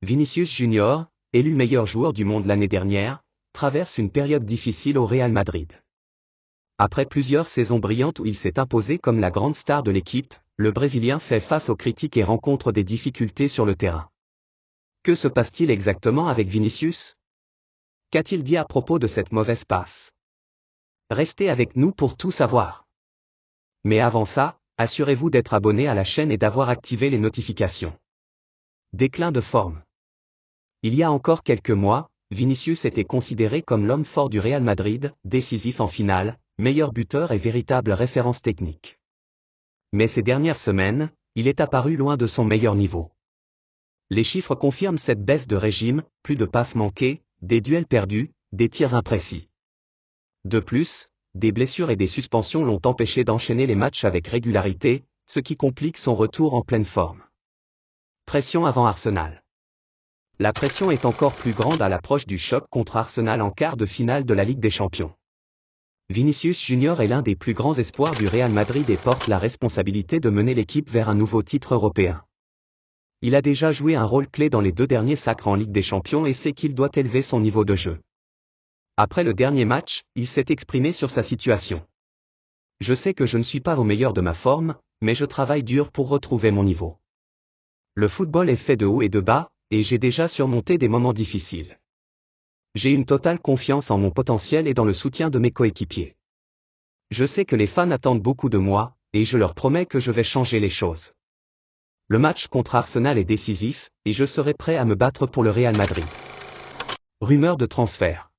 Vinicius Junior, élu meilleur joueur du monde l'année dernière, traverse une période difficile au Real Madrid. Après plusieurs saisons brillantes où il s'est imposé comme la grande star de l'équipe, le Brésilien fait face aux critiques et rencontre des difficultés sur le terrain. Que se passe-t-il exactement avec Vinicius? Qu'a-t-il dit à propos de cette mauvaise passe? Restez avec nous pour tout savoir. Mais avant ça, assurez-vous d'être abonné à la chaîne et d'avoir activé les notifications. Déclin de forme. Il y a encore quelques mois, Vinicius était considéré comme l'homme fort du Real Madrid, décisif en finale, meilleur buteur et véritable référence technique. Mais ces dernières semaines, il est apparu loin de son meilleur niveau. Les chiffres confirment cette baisse de régime, plus de passes manquées, des duels perdus, des tirs imprécis. De plus, des blessures et des suspensions l'ont empêché d'enchaîner les matchs avec régularité, ce qui complique son retour en pleine forme. Pression avant Arsenal. La pression est encore plus grande à l'approche du choc contre Arsenal en quart de finale de la Ligue des Champions. Vinicius Junior est l'un des plus grands espoirs du Real Madrid et porte la responsabilité de mener l'équipe vers un nouveau titre européen. Il a déjà joué un rôle clé dans les 2 derniers sacres en Ligue des Champions et sait qu'il doit élever son niveau de jeu. Après le dernier match, il s'est exprimé sur sa situation. Je sais que je ne suis pas au meilleur de ma forme, mais je travaille dur pour retrouver mon niveau. Le football est fait de hauts et de bas, et j'ai déjà surmonté des moments difficiles. J'ai une totale confiance en mon potentiel et dans le soutien de mes coéquipiers. Je sais que les fans attendent beaucoup de moi, et je leur promets que je vais changer les choses. Le match contre Arsenal est décisif, et je serai prêt à me battre pour le Real Madrid. Rumeur de transfert.